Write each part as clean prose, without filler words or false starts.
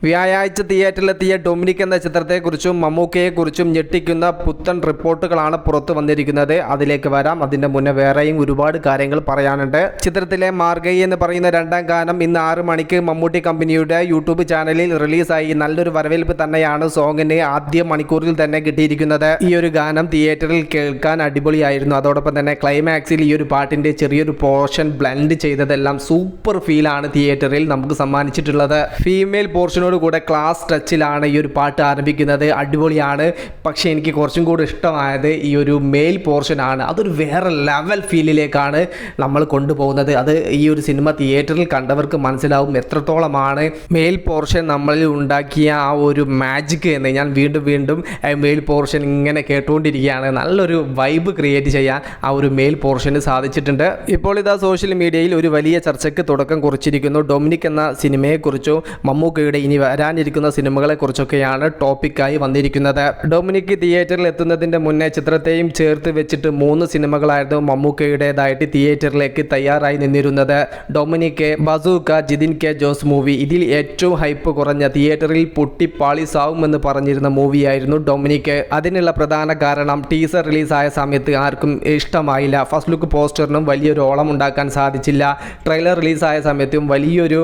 വ്യാഴാഴ്ച തിയേറ്ററിലെത്തിയ ഡൊമിനിക് എന്ന ചിത്രത്തെക്കുറിച്ചും മമ്മൂക്കയെക്കുറിച്ചും ഞെട്ടിക്കുന്ന പുത്തൻ റിപ്പോർട്ടുകളാണ് പുറത്തു വന്നിരിക്കുന്നത്. അതിലേക്ക് വരാം. അതിന്റെ മുന്നേ വേറെയും ഒരുപാട് കാര്യങ്ങൾ പറയാനുണ്ട്. ചിത്രത്തിലെ മാർഗയി എന്ന് പറയുന്ന രണ്ടാം ഗാനം ഇന്ന് 6 മണിക്ക് മമ്മൂട്ടി കമ്പനിയുടെ യൂട്യൂബ് ചാനലിൽ റിലീസായി. നല്ലൊരു വരവേൽപ്പ് തന്നെയാണ് സോങ്ങിന് ആദ്യ മണിക്കൂറിൽ തന്നെ കിട്ടിയിരിക്കുന്നത്. ഈ ഒരു ഗാനം തിയേറ്ററിൽ കേൾക്കാൻ അടിപൊളിയായിരുന്നു. അതോടൊപ്പം തന്നെ ക്ലൈമാക്സിൽ ഈ ഒരു പാട്ടിന്റെ ചെറിയൊരു പോർഷൻ ബ്ലെൻഡ് ചെയ്തതെല്ലാം സൂപ്പർ ഫീലാണ് തിയേറ്ററിൽ നമുക്ക് സമ്മാനിച്ചിട്ടുള്ളത്. ഫീമെയിൽ പോർഷനോട് കൂടെ ക്ലാസ് ടച്ചിലാണ് ഈ ഒരു പാട്ട് ആരംഭിക്കുന്നത്. അടിപൊളിയാണ്. പക്ഷേ എനിക്ക് കുറച്ചും കൂടി ഇഷ്ടമായത് ഈ ഒരു മെയിൽ പോർഷനാണ്. അതൊരു വേറെ ലെവൽ ഫീലിലേക്കാണ് നമ്മൾ കൊണ്ടുപോകുന്നത്. അത് ഈ ഒരു സിനിമ തിയേറ്ററിൽ കണ്ടവർക്ക് മനസ്സിലാവും എത്രത്തോളമാണ് മെയിൽ പോർഷൻ നമ്മളിൽ ഉണ്ടാക്കിയ ആ ഒരു മാജിക് എന്ന്. ഞാൻ വീണ്ടും മെയിൽ പോർഷൻ ഇങ്ങനെ കേട്ടുകൊണ്ടിരിക്കുകയാണ്. നല്ലൊരു വൈബ് ക്രിയേറ്റ് ചെയ്യാൻ ആ ഒരു മെയിൽ പോർഷന് സാധിച്ചിട്ടുണ്ട്. ഇപ്പോൾ ഇതാ സോഷ്യൽ മീഡിയയിൽ ഒരു വലിയ ചർച്ചയ്ക്ക് തുടക്കം കുറിച്ചിരിക്കുന്നു. ഡൊമിനിക് എന്ന സിനിമയെക്കുറിച്ചോ മമ്മൂക്കയുടെ ഇനി വരാനിരിക്കുന്ന സിനിമകളെക്കുറിച്ചൊക്കെയാണ് ടോപ്പിക്കായി വന്നിരിക്കുന്നത്. ഡൊമിനിക് തിയേറ്ററിൽ എത്തുന്നതിൻ്റെ മുന്നേ ചിത്രത്തെയും ചേർത്ത് വെച്ചിട്ട് 3 സിനിമകളായിരുന്നു മമ്മൂക്കയുടേതായിട്ട് തിയേറ്ററിലേക്ക് തയ്യാറായി നിന്നിരുന്നത്. Dominic, bazooka, Jithin K Jose movie. ഇതിൽ ഏറ്റവും ഹൈപ്പ് കുറഞ്ഞ തിയേറ്ററിൽ പൊട്ടിപ്പാളിസാവുമെന്ന് പറഞ്ഞിരുന്ന മൂവിയായിരുന്നു ഡൊമിനിക്. അതിനുള്ള പ്രധാന കാരണം ടീസർ റിലീസായ സമയത്ത് ആർക്കും ഇഷ്ടമായില്ല. ഫസ്റ്റ് ലുക്ക് പോസ്റ്ററിനും വലിയൊരു ഓളം ഉണ്ടാക്കാൻ സാധിച്ചില്ല. ട്രെയിലർ റിലീസായ സമയത്തും വലിയൊരു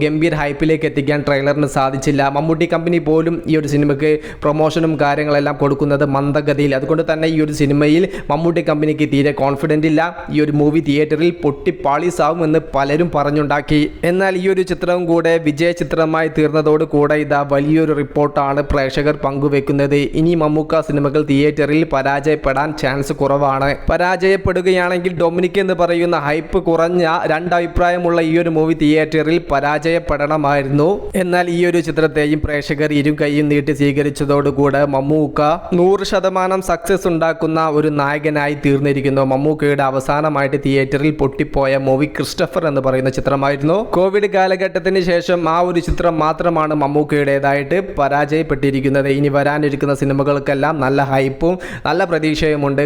ഗംഭീര ഹൈപ്പിലേക്ക് എത്തിക്കാൻ ട്രെയിലറിന് സാധിച്ചില്ല. മമ്മൂട്ടി കമ്പനി പോലും ഈ ഒരു സിനിമയ്ക്ക് പ്രൊമോഷനും കാര്യങ്ങളെല്ലാം കൊടുക്കുന്നത് മന്ദഗതിയിൽ. അതുകൊണ്ട് തന്നെ ഈ ഒരു സിനിമയിൽ മമ്മൂട്ടി കമ്പനിക്ക് തീരെ കോൺഫിഡൻ്റ് ഇല്ല. ഈ ഒരു മൂവി തിയേറ്ററിൽ പൊട്ടിപ്പാളീസാവുമെന്ന് പലരും പറഞ്ഞുണ്ടാക്കി. എന്നാൽ ഈ ഒരു ചിത്രവും കൂടെ വിജയ ചിത്രമായി തീർന്നതോട് കൂടെ ഇതാ വലിയൊരു റിപ്പോർട്ടാണ് പ്രേക്ഷകർ പങ്കുവെക്കുന്നത്. ഇനി മമ്മൂക്ക സിനിമകൾ തിയേറ്ററിൽ പരാജയപ്പെടാൻ ചാൻസ് കുറവാണ്. പരാജയപ്പെടുകയാണെങ്കിൽ ഡൊമിനിക് എന്ന് പറയുന്ന ഹൈപ്പ് കുറഞ്ഞ രണ്ടഭിപ്രായമുള്ള ഈ ഒരു മൂവി തിയേറ്ററിൽ പരാജയപ്പെടണമായിരുന്നു. എന്നാൽ ഈ ഒരു ചിത്രത്തെയും പ്രേക്ഷകർ കൈയും നീട്ടി സ്വീകരിച്ചതോടുകൂടെ മമ്മൂക്ക 100% സക്സസ് ഉണ്ടാക്കുന്ന ഒരു നായകനായി തീർന്നിരിക്കുന്നു. മമ്മൂക്കയുടെ അവസാനമായിട്ട് തിയേറ്ററിൽ പൊട്ടിപ്പോയ മൂവി ക്രിസ്റ്റഫർ എന്ന് പറയുന്ന ചിത്രമായിരുന്നു. കോവിഡ് കാലഘട്ടത്തിന് ശേഷം ആ ഒരു ചിത്രം മാത്രമാണ് മമ്മൂക്കയുടേതായിട്ട് പരാജയപ്പെട്ടിരിക്കുന്നത്. ഇനി വരാനിരിക്കുന്ന സിനിമകൾക്കെല്ലാം നല്ല ഹൈപ്പും നല്ല പ്രതീക്ഷയുമുണ്ട്.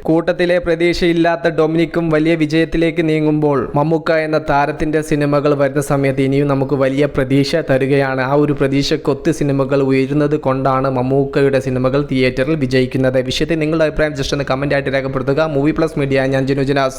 കൂട്ടത്തിലെ പ്രതീക്ഷയില്ലാത്ത ഡൊമിനിക്കും വലിയ വിജയത്തിലേക്ക് നീങ്ങുമ്പോൾ മമ്മൂക്ക എന്ന താരത്തിന്റെ സിനിമകൾ വരുന്ന സമയത്ത് ഇനിയും നമുക്ക് വലിയ പ്രതീക്ഷ തരികയാണ്. ആ ഒരു പ്രതീക്ഷക്കൊത്ത് സിനിമകൾ ഉയരുന്നത് കൊണ്ടാണ് മമ്മൂക്കയുടെ സിനിമകൾ തിയേറ്ററിൽ വിജയിക്കുന്നത്. വിഷയത്തിൽ നിങ്ങളുടെ അഭിപ്രായം ജസ്റ്റ് ഒന്ന് കമന്റ് ആയിട്ട് രേഖപ്പെടുത്തുക. മൂവി പ്ലസ് മീഡിയ, ഞാൻ ജിനു ജിനാസ്.